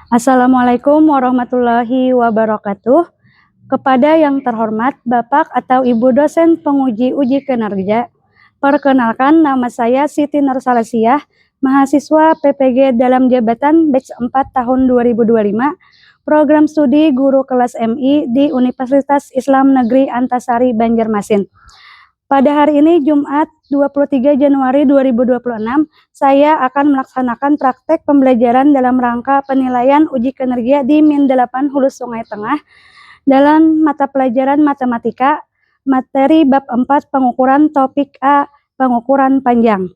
Assalamualaikum warahmatullahi wabarakatuh. Kepada yang terhormat Bapak atau Ibu dosen penguji uji kinerja, perkenalkan nama saya Siti Nursalasiah, mahasiswa PPG dalam jabatan batch 4 tahun 2025, program studi guru kelas MI di Universitas Islam Negeri Antasari Banjarmasin. Pada hari ini Jumat 23 Januari 2026, saya akan melaksanakan praktek pembelajaran dalam rangka penilaian uji kinerja di Min 8 Hulu Sungai Tengah dalam mata pelajaran matematika, materi bab 4 pengukuran topik A, pengukuran panjang.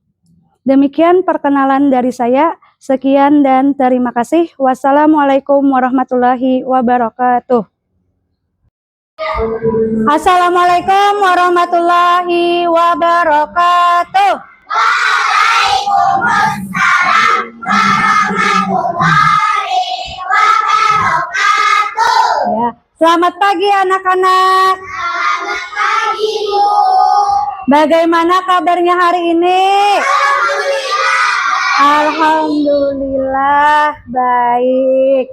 Demikian perkenalan dari saya. Sekian dan terima kasih. Wassalamualaikum warahmatullahi wabarakatuh. Assalamualaikum warahmatullahi wabarakatuh. Waalaikumsalam warahmatullahi wabarakatuh. Ya, selamat pagi anak-anak. Selamat pagi, Bu. Bagaimana kabarnya hari ini? Alhamdulillah baik.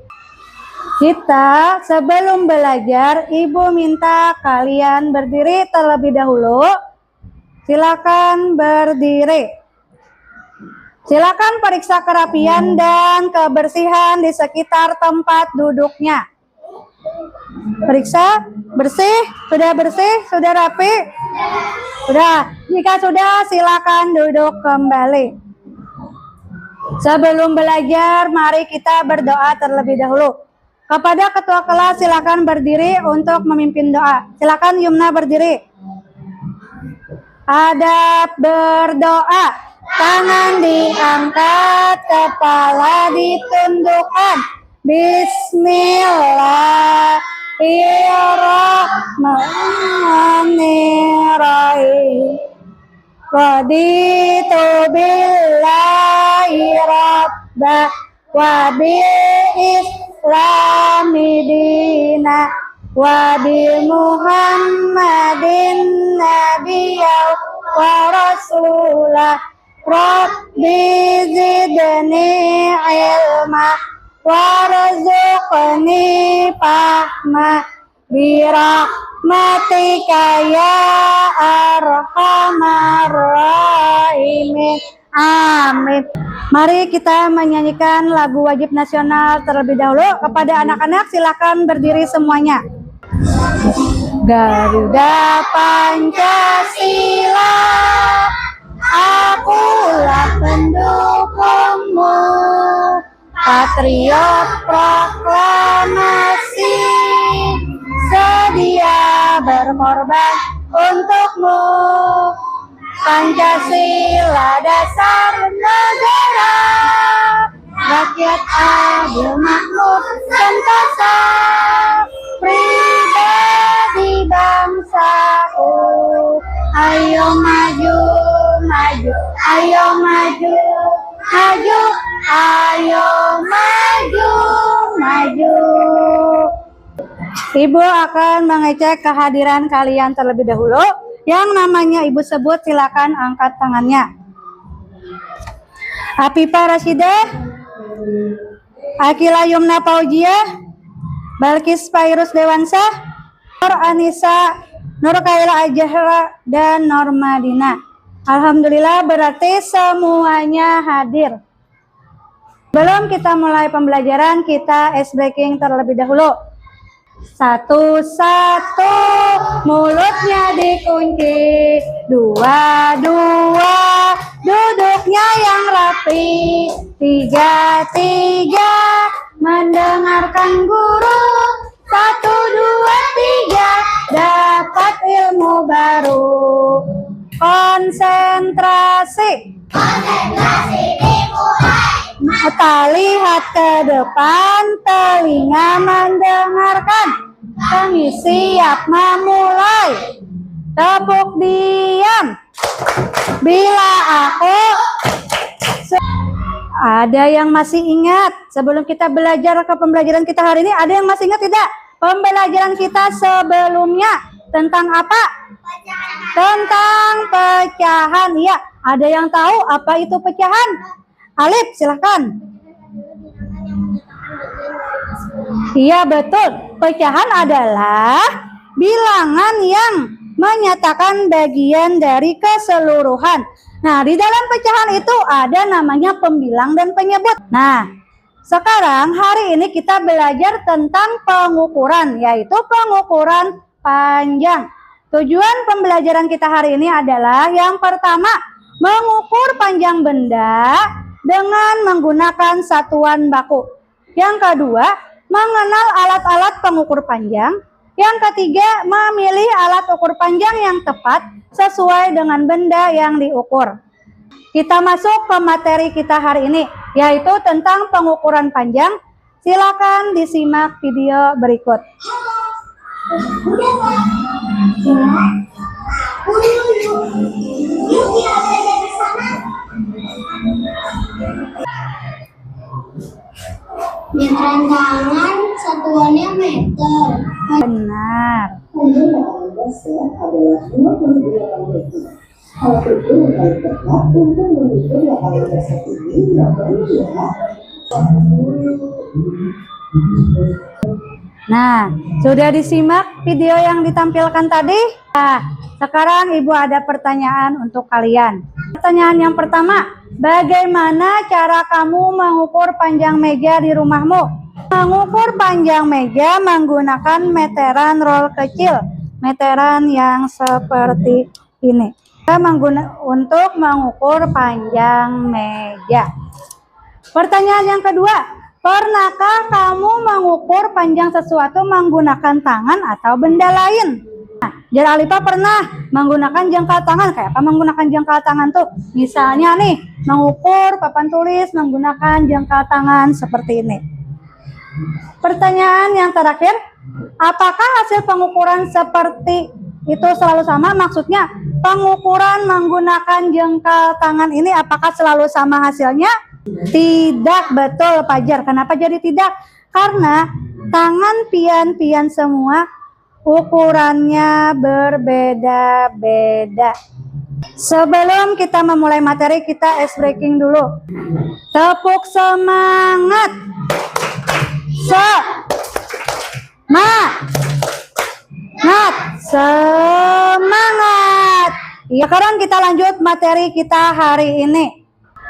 Kita sebelum belajar, Ibu minta kalian berdiri terlebih dahulu. Silakan berdiri. Silakan periksa kerapian dan kebersihan di sekitar tempat duduknya. Periksa, bersih, sudah rapi? Sudah. Jika sudah, silakan duduk kembali. Sebelum belajar, mari kita berdoa terlebih dahulu. Kepada ketua kelas, silakan berdiri untuk memimpin doa. Silakan Yumna berdiri. Adab berdoa. Tangan diangkat, kepala ditundukkan. Bismillahirrahmanirrahim. Raditu billahi rabba wa islami dina wa bi Muhammadin nabiyya wa rasulah. Rabbi zidni ilma warzuqni fahma birahmatika ya arhamar rahimin. Amin. Mari kita menyanyikan lagu wajib nasional terlebih dahulu. Kepada anak-anak silakan berdiri semuanya. Garuda Pancasila, akulah pendukungmu. Patriot proklamasi, sedia berkorban untukmu. Pancasila dasar negara, rakyat adil makmur sentosa, pribadi bangsaku. Ayo maju, maju, ayo maju, maju, ayo maju, maju. Ibu akan mengecek kehadiran kalian terlebih dahulu. Yang namanya Ibu sebut silakan angkat tangannya. Afifah Rashidah, Akila Yumna Paujiah, Balkis Fairuz Dewansyah, Nur Anissa, Nur Kaila Ajahra, dan Normadina. Alhamdulillah berarti semuanya hadir. Sebelum kita mulai pembelajaran, kita ice breaking terlebih dahulu. Satu-satu mulutnya dikunci, dua-dua duduknya yang rapi, tiga-tiga mendengarkan guru, satu, dua, tiga dapat ilmu baru. Konsentrasi. Konsentrasi dimulai. Mata lihat ke depan, telinga mendengarkan. Kami siap memulai. Tepuk diam. Bila aku ada yang masih ingat sebelum kita belajar ke pembelajaran kita hari ini, ada yang masih ingat tidak? Pembelajaran kita sebelumnya tentang apa? Tentang pecahan. Ya, ada yang tahu apa itu pecahan? Alif, silahkan. Iya betul, pecahan adalah bilangan yang menyatakan bagian dari keseluruhan. Nah, di dalam pecahan itu ada namanya pembilang dan penyebut. Nah, sekarang hari ini kita belajar tentang pengukuran, yaitu pengukuran panjang. Tujuan pembelajaran kita hari ini adalah yang pertama, mengukur panjang benda dengan menggunakan satuan baku. Yang kedua, mengenal alat-alat pengukur panjang. Yang ketiga, memilih alat ukur panjang yang tepat sesuai dengan benda yang diukur. Kita masuk ke materi kita hari ini, yaitu tentang pengukuran panjang. Silakan disimak video berikut. Meteran tangan satuannya meter. Benar. Nah, sudah disimak video yang ditampilkan tadi? Nah, sekarang Ibu ada pertanyaan untuk kalian. Pertanyaan yang pertama, bagaimana cara kamu mengukur panjang meja di rumahmu? Mengukur panjang meja menggunakan meteran roll kecil, meteran yang seperti ini. Kita untuk mengukur panjang meja. Pertanyaan yang kedua, pernahkah kamu mengukur panjang sesuatu menggunakan tangan atau benda lain? Nah, Jar Alifa pernah menggunakan jangkau tangan. Kayak apa menggunakan jangkau tangan tuh? Misalnya nih, mengukur papan tulis menggunakan jangkau tangan seperti ini. Pertanyaan yang terakhir, apakah hasil pengukuran seperti itu selalu sama? Maksudnya, pengukuran menggunakan jangkau tangan ini apakah selalu sama hasilnya? Tidak, betul Fajar. Kenapa jadi tidak? Karena tangan pian-pian semua ukurannya berbeda-beda. Sebelum kita memulai materi, kita ice breaking dulu. Tepuk semangat. Semangat. Ya, sekarang kita lanjut materi kita hari ini.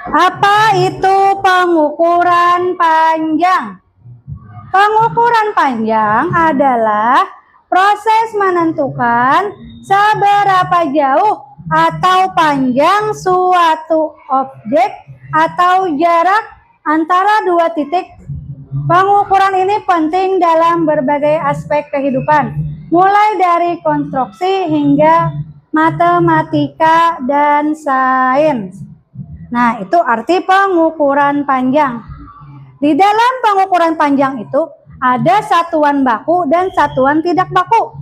Apa itu pengukuran panjang? Pengukuran panjang adalah proses menentukan seberapa jauh atau panjang suatu objek atau jarak antara dua titik. Pengukuran ini penting dalam berbagai aspek kehidupan, mulai dari konstruksi hingga matematika dan sains. Nah, itu arti pengukuran panjang. Di dalam pengukuran panjang itu ada satuan baku dan satuan tidak baku.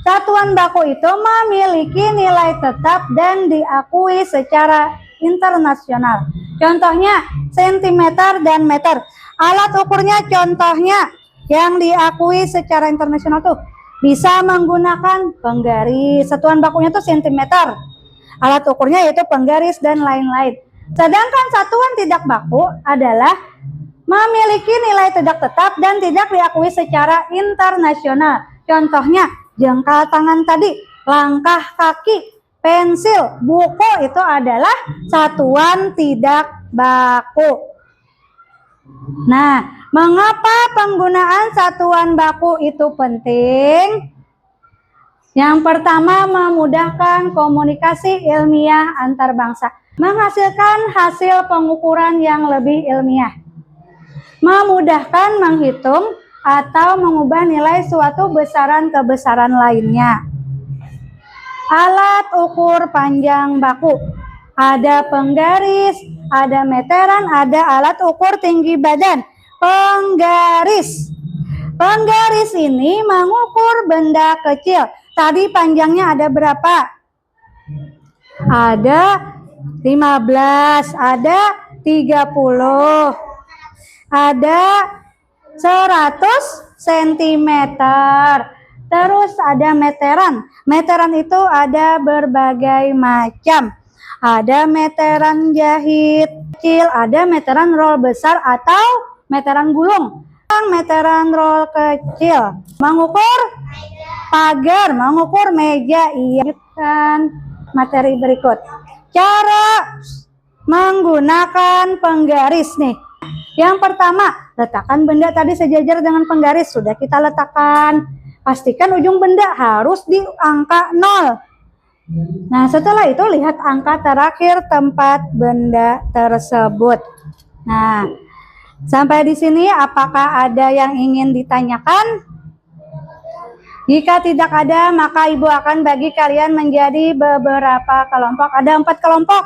Satuan baku itu memiliki nilai tetap dan diakui secara internasional. Contohnya sentimeter dan meter. Alat ukurnya contohnya yang diakui secara internasional tuh bisa menggunakan penggaris. Satuan bakunya tuh sentimeter. Alat ukurnya yaitu penggaris dan lain-lain. Sedangkan satuan tidak baku adalah memiliki nilai tidak tetap dan tidak diakui secara internasional. Contohnya jangkau tangan tadi, langkah kaki, pensil, buku itu adalah satuan tidak baku. Nah, mengapa penggunaan satuan baku itu penting? Yang pertama, memudahkan komunikasi ilmiah antar bangsa. Menghasilkan hasil pengukuran yang lebih ilmiah. Memudahkan menghitung atau mengubah nilai suatu besaran ke besaran lainnya. Alat ukur panjang baku. Ada penggaris, ada meteran, ada alat ukur tinggi badan. Penggaris. Penggaris ini mengukur benda kecil. Tadi panjangnya ada berapa? Ada 15, ada 30, ada 100 cm. Terus ada meteran. Meteran itu ada berbagai macam. Ada meteran jahit kecil, ada meteran roll besar atau meteran gulung. meteran roll kecil. Mengukur pagar, mengukur meja. Iya. Lanjutkan materi berikut. Cara menggunakan penggaris nih. Yang pertama, letakkan benda tadi sejajar dengan penggaris. Sudah kita letakkan. Pastikan ujung benda harus di angka 0. Nah, setelah itu lihat angka terakhir tempat benda tersebut. Nah, sampai di sini apakah ada yang ingin ditanyakan? Jika tidak ada, maka Ibu akan bagi kalian menjadi beberapa kelompok. Ada 4 kelompok.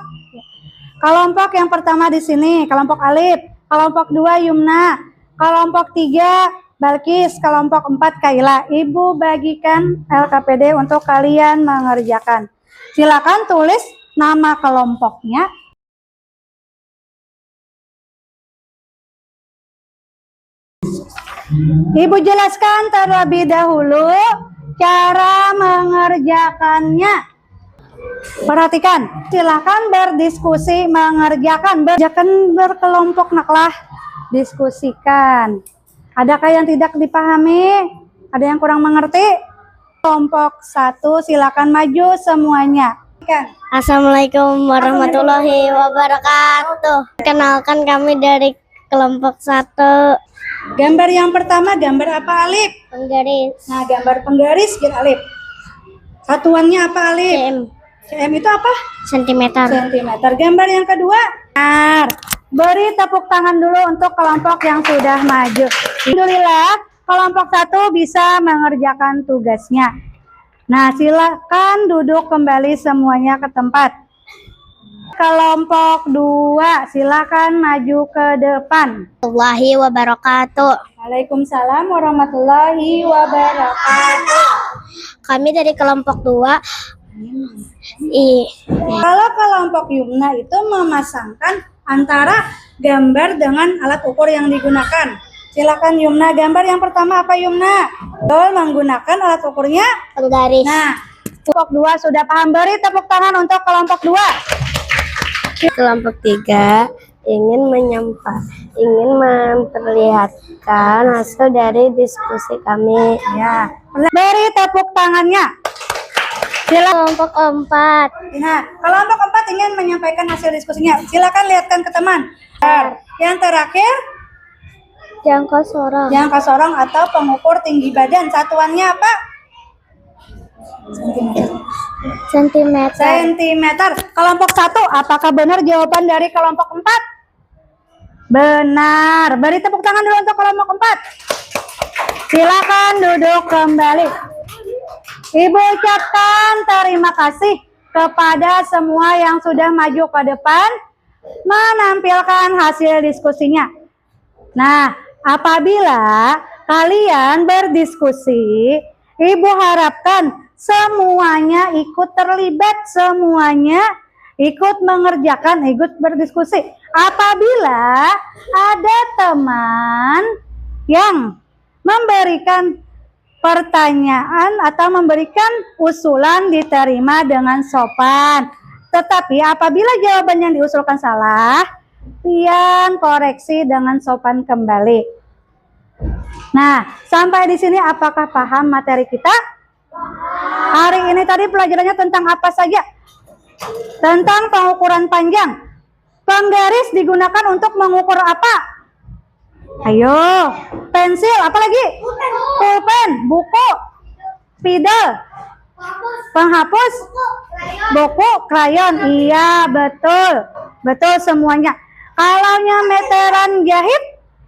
Kelompok yang pertama di sini, kelompok Alif. Kelompok 2 Yumna, kelompok 3 Balkis, kelompok 4 Kaila. Ibu bagikan LKPD untuk kalian mengerjakan. Silakan tulis nama kelompoknya. Ibu jelaskan terlebih dahulu cara mengerjakannya. Perhatikan, silakan berdiskusi mengerjakan, berkelompok naklah, diskusikan. Adakah yang tidak dipahami? Ada yang kurang mengerti? Kelompok 1 silakan maju semuanya. Assalamualaikum warahmatullahi wabarakatuh. Kenalkan kami dari kelompok 1. Gambar yang pertama gambar apa, Alif? Penggaris. Nah, gambar penggaris kira Alif. Satuannya apa, Alif? cm. cm itu apa? Sentimeter. Sentimeter. Gambar yang kedua. Benar. Beri tepuk tangan dulu untuk kelompok yang sudah maju. Alhamdulillah, kelompok 1 bisa mengerjakan tugasnya. Nah, silakan duduk kembali semuanya ke tempat. Kelompok 2, silakan maju ke depan. Warahmatullahi wabarakatuh. Waalaikumsalam warahmatullahi wabarakatuh. Kami dari kelompok 2. Kalau kelompok Yumna itu memasangkan antara gambar dengan alat ukur yang digunakan. Silakan Yumna, gambar yang pertama apa Yumna? Betul, menggunakan alat ukurnya Penggaris. Nah, kelompok 2 sudah paham. Beri tepuk tangan untuk kelompok 2. Kelompok 3 ingin memperlihatkan hasil dari diskusi kami. Ya, beri tepuk tangannya. Silakan. Kelompok 4. Nah, kelompok 4 ingin menyampaikan hasil diskusinya. Silakan lihatkan ke teman. Yang terakhir, Jangka sorong. jangka sorong atau pengukur tinggi badan. Satuannya apa? Sentimeter. Sentimeter. Kelompok 1, apakah benar jawaban dari kelompok 4? Benar. Beri tepuk tangan dulu untuk kelompok 4. Silakan duduk kembali. Ibu ucapkan terima kasih kepada semua yang sudah maju ke depan menampilkan hasil diskusinya. Nah, apabila kalian berdiskusi, Ibu harapkan semuanya ikut terlibat, semuanya ikut mengerjakan, ikut berdiskusi. Apabila ada teman yang memberikan pertanyaan atau memberikan usulan, diterima dengan sopan. Tetapi apabila jawaban yang diusulkan salah, pian koreksi dengan sopan kembali. Nah, sampai di sini apakah paham materi kita? Hari ini tadi pelajarannya tentang apa saja? Tentang pengukuran panjang. Penggaris digunakan untuk mengukur apa? Ayo, pensil, apa lagi? Pulpen, buku, spidol, penghapus, buku, krayon. Iya, betul. Betul semuanya. Kalau meteran jahit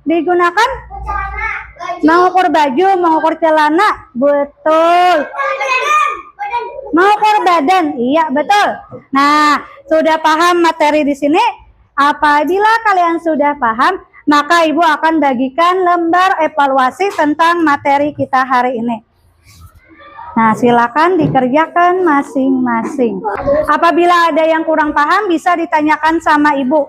digunakan mengukur baju, mengukur celana. Betul. Mengukur badan. Iya, betul. Nah, sudah paham materi di sini? Apabila kalian sudah paham, maka Ibu akan bagikan lembar evaluasi tentang materi kita hari ini. Nah, silakan dikerjakan masing-masing. Apabila ada yang kurang paham, bisa ditanyakan sama Ibu.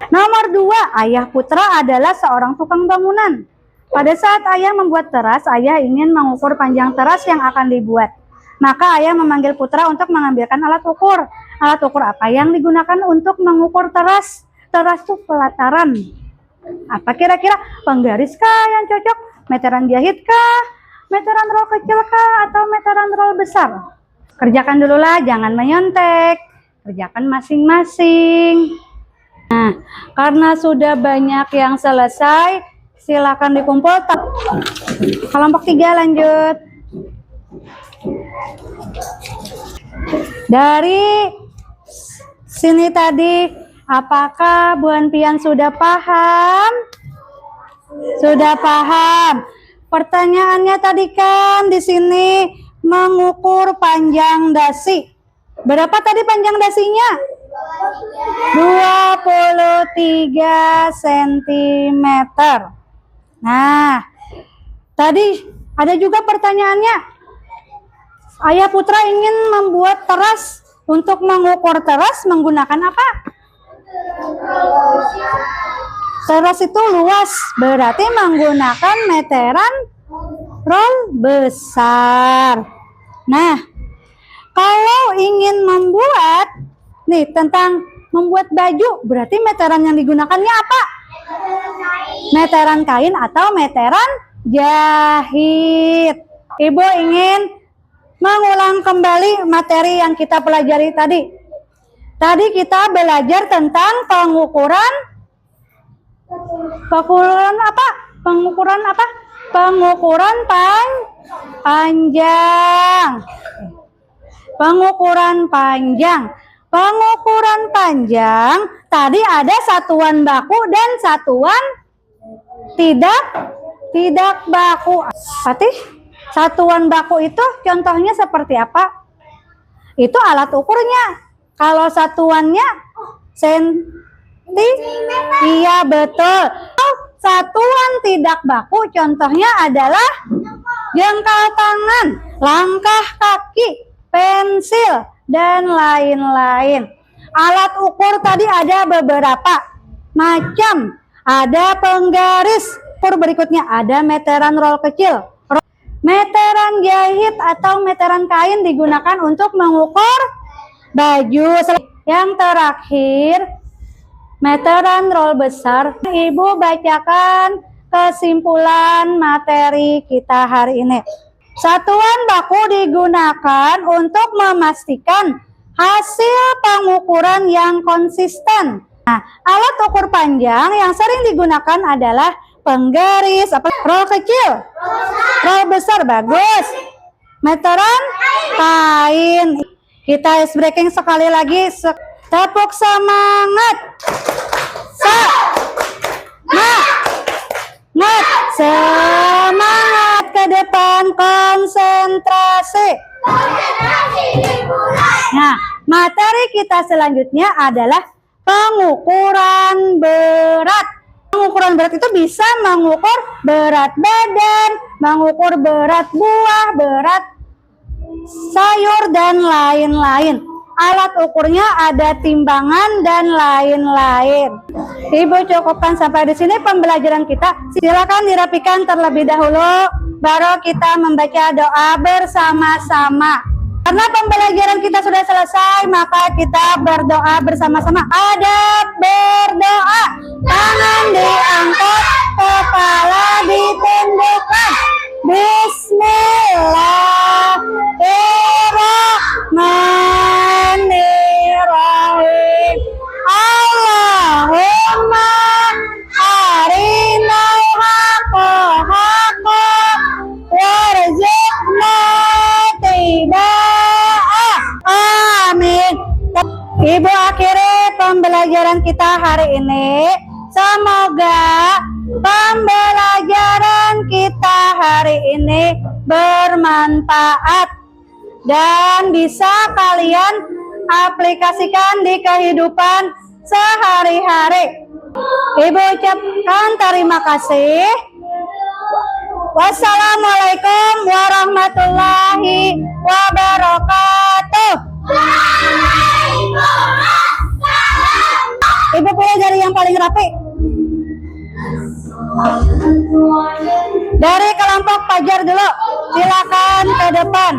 Nomor 2, Ayah Putra adalah seorang tukang bangunan. Pada saat ayah membuat teras, ayah ingin mengukur panjang teras yang akan dibuat. Maka ayah memanggil Putra untuk mengambilkan alat ukur. Alat ukur apa yang digunakan untuk mengukur teras? Teras itu pelataran. Apa kira-kira? Penggaris kah yang cocok? Meteran jahit kah? Meteran roll kecil kah? Atau meteran roll besar? Kerjakan dulu lah, jangan menyontek. Kerjakan masing-masing. Nah, karena sudah banyak yang selesai, silakan dikumpul. Kelompok 3 lanjut. Dari sini tadi, apakah Bu Anpian sudah paham? Sudah paham. Pertanyaannya tadi kan di sini mengukur panjang dasi. Berapa tadi panjang dasinya? 23 cm. Nah, tadi ada juga pertanyaannya. Ayah Putra ingin membuat teras. Untuk mengukur teras menggunakan apa? Teras itu luas, berarti menggunakan meteran roll besar. Nah, kalau ingin membuat nih tentang membuat baju, berarti meteran yang digunakannya apa? Meteran kain atau meteran jahit. Ibu ingin mengulang kembali materi yang kita pelajari tadi. Tadi kita belajar tentang pengukuran apa? Pengukuran apa? Pengukuran panjang. Pengukuran panjang. Pengukuran panjang tadi ada satuan baku dan satuan tidak baku. Fatih, satuan baku itu contohnya seperti apa? Itu alat ukurnya. Kalau satuannya sentimeter. Iya betul. Satuan tidak baku contohnya adalah jengkal tangan, langkah kaki, pensil, dan lain-lain. Alat ukur tadi ada beberapa macam. Ada penggaris. Ukur berikutnya ada meteran roll kecil. Meteran jahit atau meteran kain digunakan untuk mengukur baju. Yang terakhir, meteran roll besar. Ibu bacakan kesimpulan materi kita hari ini. Satuan baku digunakan untuk memastikan hasil pengukuran yang konsisten. Nah, alat ukur panjang yang sering digunakan adalah penggaris, roll kecil, roll besar, bagus. Meteran kain. Kita ice breaking sekali lagi. Tepuk semangat. Semangat ke depan, konsentrasi. Nah, materi kita selanjutnya adalah pengukuran berat. Pengukuran berat itu bisa mengukur berat badan, mengukur berat buah, berat sayur, dan lain-lain. Alat ukurnya ada timbangan dan lain-lain. Ibu cukupkan sampai di sini pembelajaran kita. Silakan dirapikan terlebih dahulu, baru kita membaca doa bersama-sama. Karena pembelajaran kita sudah selesai, maka kita berdoa bersama-sama. Adab berdoa. Tangan diangkat, kepala ditundukkan. Bismillahirrahmanirrahim. Allahumma arinal haqqa haqqa warzuqna tibaa. Amin. Ibu akhiri pembelajaran kita hari ini. Semoga pembelajaran kita hari ini bermanfaat dan bisa kalian aplikasikan di kehidupan sehari-hari. Ibu ucapkan terima kasih. Wassalamualaikum warahmatullahi wabarakatuh. Ibu pilih dari yang paling rapi. Dari kelompok Fajar dulu, silakan ke depan.